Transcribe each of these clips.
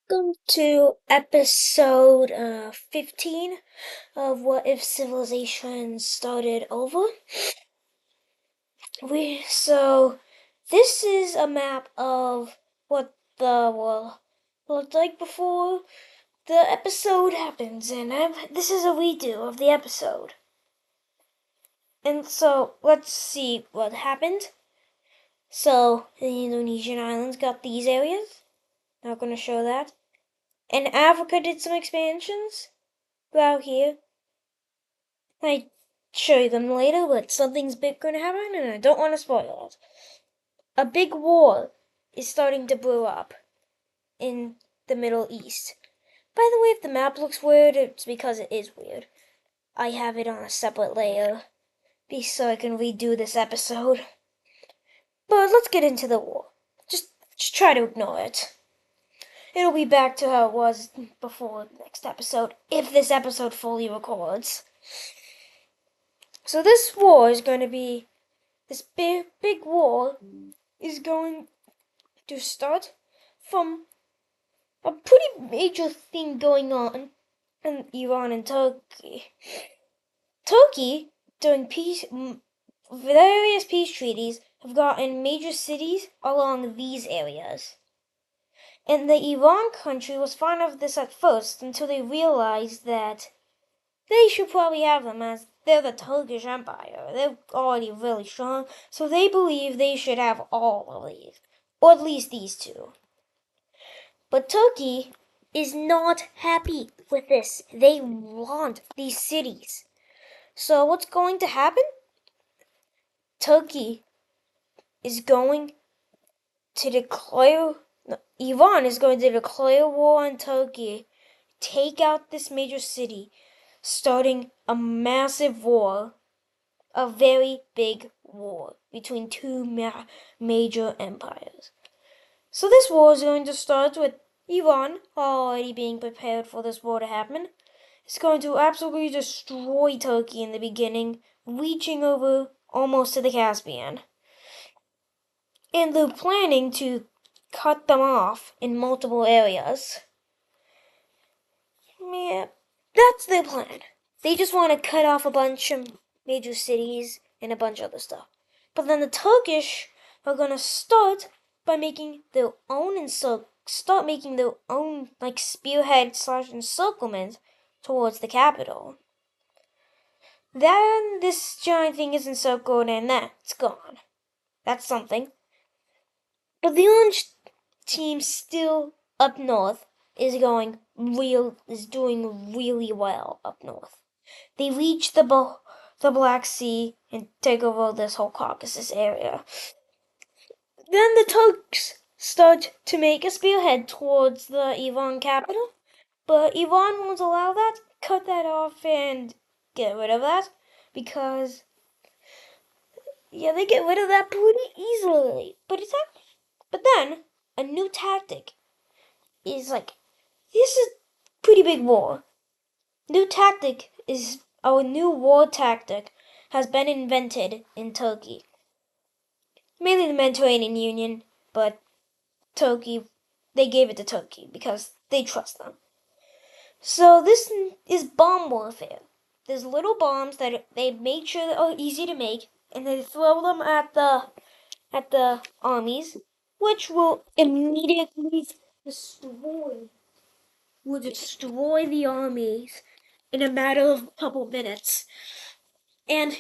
Welcome to episode 15 of What If Civilization Started Over. This is a map of what the world looked like before the episode happens, and this is a redo of the episode. And so, let's see what happened. So, the Indonesian islands got these areas. Not gonna show that. And Africa did some expansions. Out here. I show you them later, but something's big gonna happen, and I don't want to spoil it. A big war is starting to brew up in the Middle East. By the way, if the map looks weird, it's because it is weird. I have it on a separate layer, so I can redo this episode. But let's get into the war. Just try to ignore it. It'll be back to how it was before the next episode, if this episode fully records. So this big war is going to start from a pretty major thing going on in Iran and Turkey. Turkey, during various peace treaties, have gotten major cities along these areas. And the Iran country was fond of this at first until they realized that they should probably have them, as they're the Turkish Empire. They're already really strong, so they believe they should have all of these, or at least these two. But Turkey is not happy with this. They want these cities. So what's going to happen? Turkey is going to declare, Iran is going to declare war on Turkey, take out this major city, starting a massive war, a very big war between two major empires. So this war is going to start with Iran already being prepared for this war to happen. It's going to absolutely destroy Turkey in the beginning, reaching over almost to the Caspian. And they're planning to cut them off in multiple areas. Yeah, that's their plan. They just want to cut off a bunch of major cities and a bunch of other stuff. But then the Turkish are gonna start by making their own like spearhead / encirclement towards the capital. Then this giant thing is encircled and that's gone. That's something. But the orange team still up north is doing really well up north. They reach the Black Sea and take over this whole Caucasus area. Then the Turks start to make a spearhead towards the Iran capital, but Iran won't allow that, cut that off and get rid of that, because they get rid of that pretty easily. But then a new tactic is this is pretty big war. Our new war tactic has been invented in Turkey. Mainly the Mediterranean Union, but Turkey, they gave it to Turkey because they trust them. So this is bomb warfare. There's little bombs that they make sure are easy to make, and they throw them at the armies, which will immediately destroy the armies in a matter of a couple minutes. And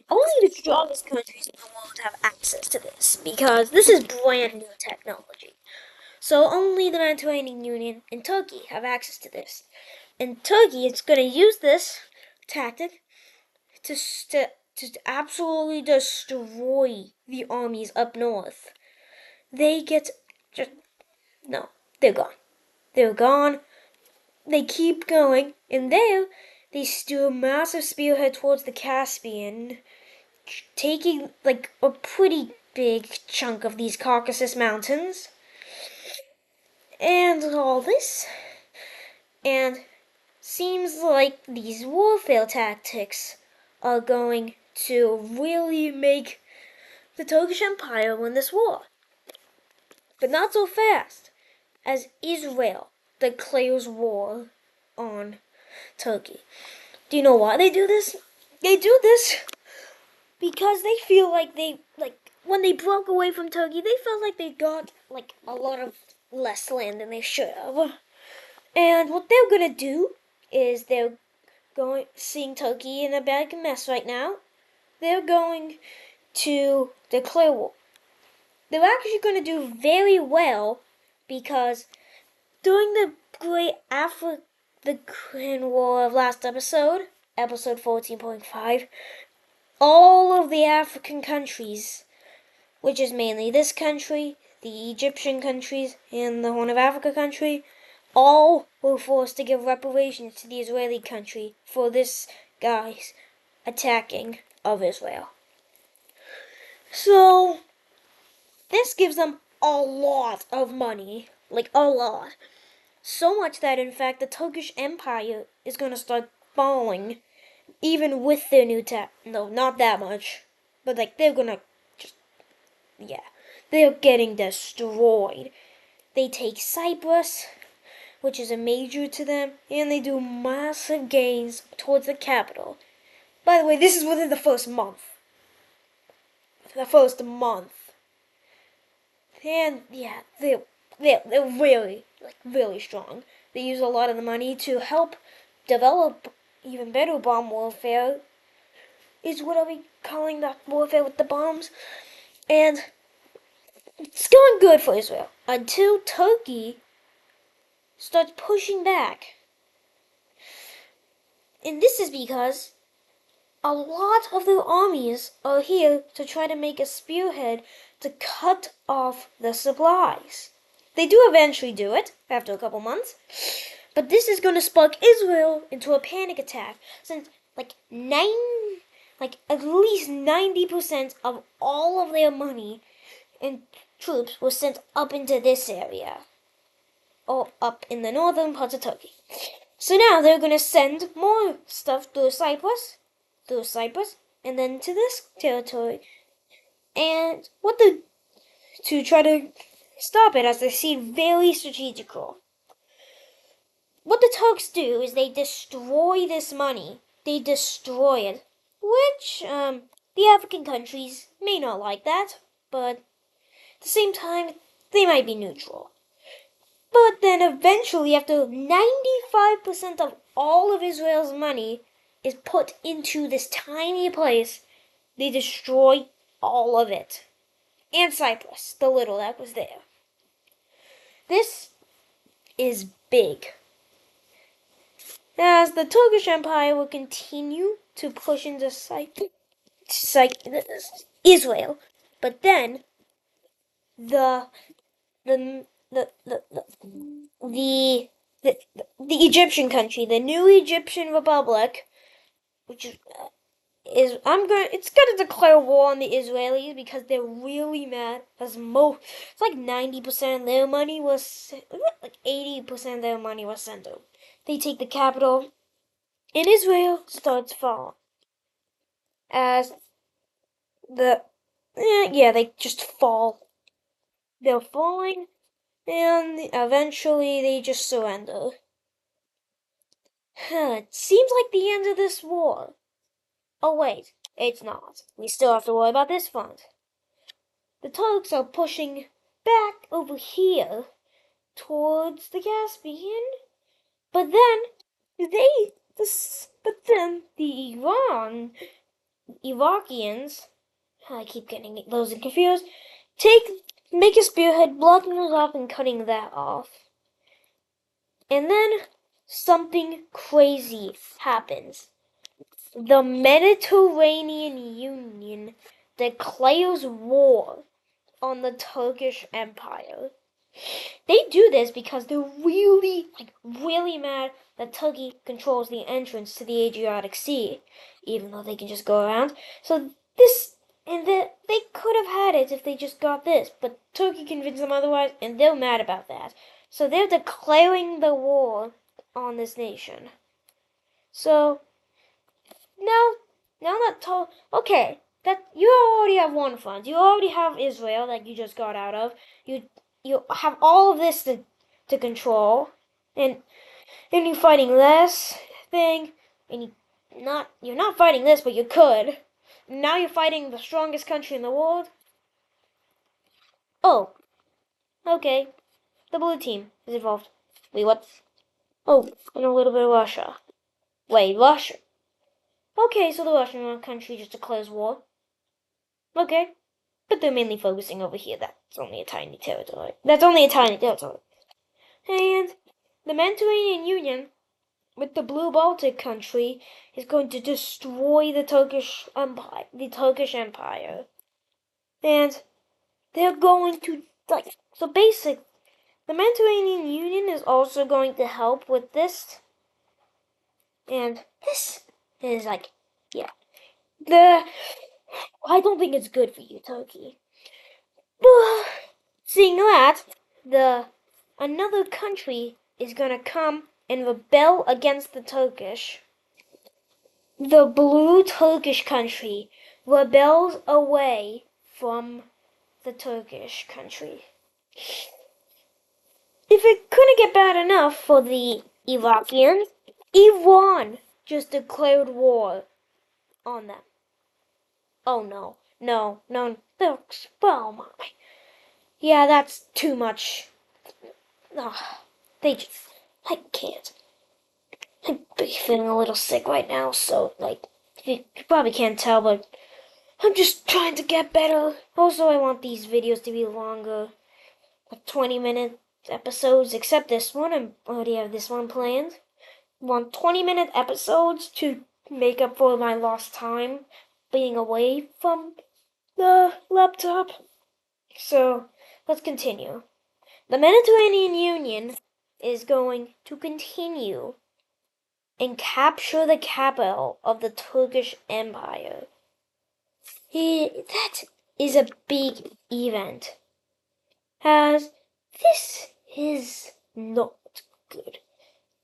only the strongest countries in the world have access to this, because this is brand new technology. So only the Mediterranean Union and Turkey have access to this. And Turkey is going to use this tactic to absolutely destroy the armies up north. They get no, they're gone. They're gone. They keep going, and there they steer a massive spearhead towards the Caspian, taking a pretty big chunk of these Caucasus Mountains. And all this. And seems like these warfare tactics are going to really make the Turkish Empire win this war. But not so fast, as Israel declares war on Turkey. Do you know why they do this? They do this because they feel like when they broke away from Turkey, they felt like they got like a lot of less land than they should have. And what they're gonna do is they're seeing Turkey in a bad mess right now. They're going to declare war. They're actually going to do very well because during the Great African War of last episode 14.5, all of the African countries, which is mainly this country, the Egyptian countries, and the Horn of Africa country, all were forced to give reparations to the Israeli country for this guy's attacking of Israel. So, this gives them a lot of money, like a lot. So much that, in fact, the Turkish Empire is going to start falling, even with their new no, not that much, but like they're going to they're getting destroyed. They take Cyprus, which is a major to them, and they do massive gains towards the capital. By the way, this is within the first month. And yeah, they're really strong. They use a lot of the money to help develop even better bomb warfare. Is what are we calling that warfare with the bombs? And it's going good for Israel until Turkey starts pushing back. And this is because a lot of their armies are here to try to make a spearhead to cut off the supplies. They do eventually do it after a couple months, but this is going to spark Israel into a panic attack since at least 90% of all of their money and troops were sent up into this area, or up in the northern parts of Turkey. So now they're going to send more stuff through Cyprus, and then to this territory. And to try to stop it, as they seem very strategical. What the Turks do is they destroy this money. They destroy it, which the African countries may not like that, but at the same time, they might be neutral. But then eventually, after 95% of all of Israel's money is put into this tiny place, they destroy all of it. And Cyprus, the little that was there. This is big. As the Turkish Empire will continue to push into Israel, but then the Egyptian country, the new Egyptian Republic, which is it's gonna declare war on the Israelis because they're really mad. It's like 90% of their money was 80% of their money was sent over. They take the capital, and Israel starts falling as they just fall. They're falling, and eventually they just surrender. It seems like the end of this war. Oh wait, it's not. We still have to worry about this front. The Turks are pushing back over here towards the Caspian, but then the Iraqians, I keep getting those confused, make a spearhead, blocking us off and cutting that off. And then something crazy happens. The Mediterranean Union declares war on the Turkish Empire. They do this because they're really mad that Turkey controls the entrance to the Adriatic Sea, even though they can just go around. So they could have had it if they just got this, but Turkey convinced them otherwise, and they're mad about that. So they're declaring the war on this nation. So now that you already have one front. You already have Israel that you just got out of. You have all of this to control. and you're fighting this thing, and you're not fighting this, but you could. Now you're fighting the strongest country in the world. Oh, okay. The blue team is involved. Wait, what? Oh, and a little bit of Russia. Wait, Russia? Okay, so the Russian country just declares war. Okay, but they're mainly focusing over here. That's only a tiny territory. And the Mediterranean Union with the Blue Baltic country is going to destroy the Turkish Empire. And they're going to the Mediterranean Union is also going to help with this. And this is yeah. I don't think it's good for you, Turkey. Seeing that, another country is gonna come and rebel against the Turkish. The blue Turkish country rebels away from the Turkish country. If it couldn't get bad enough for the Iraqians, Iran just declared war on them. Oh no, oh my. Yeah, that's too much. I can't. I'm feeling a little sick right now, so, you probably can't tell, but I'm just trying to get better. Also, I want these videos to be longer, 20-minute episodes, except this one. I already have this one planned. I want 20-minute episodes to make up for my lost time being away from the laptop. So, let's continue. The Mediterranean Union is going to continue and capture the capital of the Turkish Empire. That is a big event, as this is not good.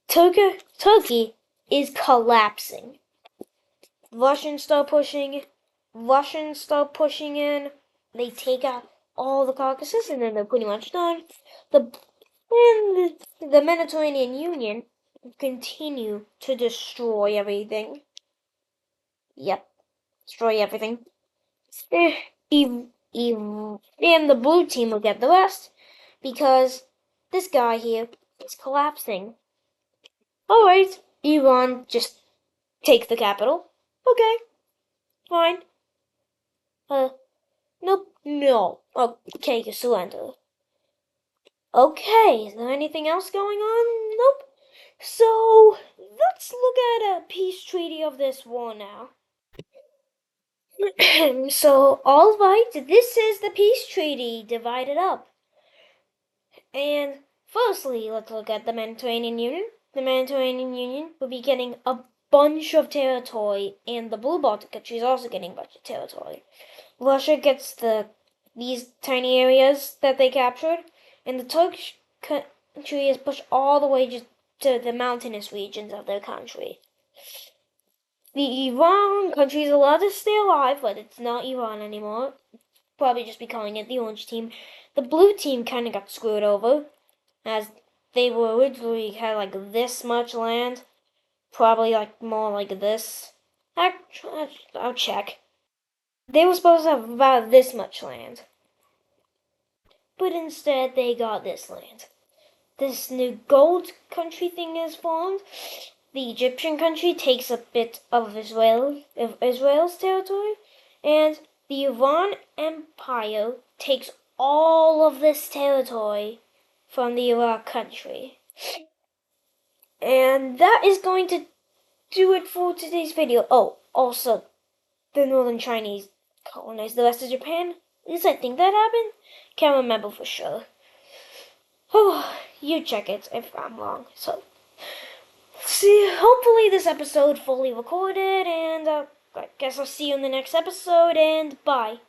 Turkey is collapsing. Russians start pushing in. They take out all the Caucasus, and then they're pretty much done. The Mediterranean Union continue to destroy everything. Yep, destroy everything. And the blue team will get the rest because this guy here is collapsing. Alright, Iran, just take the capital. Okay, fine. Nope, no. Okay, you surrender. Okay, is there anything else going on? Nope. So, let's look at a peace treaty of this war now. So, alright, this is the peace treaty divided up. And firstly, let's look at the Mediterranean Union. The Mediterranean Union will be getting a bunch of territory, and the Blue Baltic country is also getting a bunch of territory. Russia gets these tiny areas that they captured, and the Turkish country is pushed all the way just to the mountainous regions of their country. The Iran country is allowed to stay alive, but it's not Iran anymore. Probably just be calling it the orange team. The blue team kind of got screwed over, as they were originally had this much land. Probably more like this. I'll check. They were supposed to have about this much land. But instead they got this land. This new gold country thing is formed. The Egyptian country takes a bit of Israel's territory, and the Iran Empire takes all of this territory from the Iraq country. And that is going to do it for today's video. Oh, also, the Northern Chinese colonized the rest of Japan. At least I think that happened. Can't remember for sure. Oh, you check it if I'm wrong. So, hopefully this episode fully recorded, and I guess I'll see you in the next episode, and bye.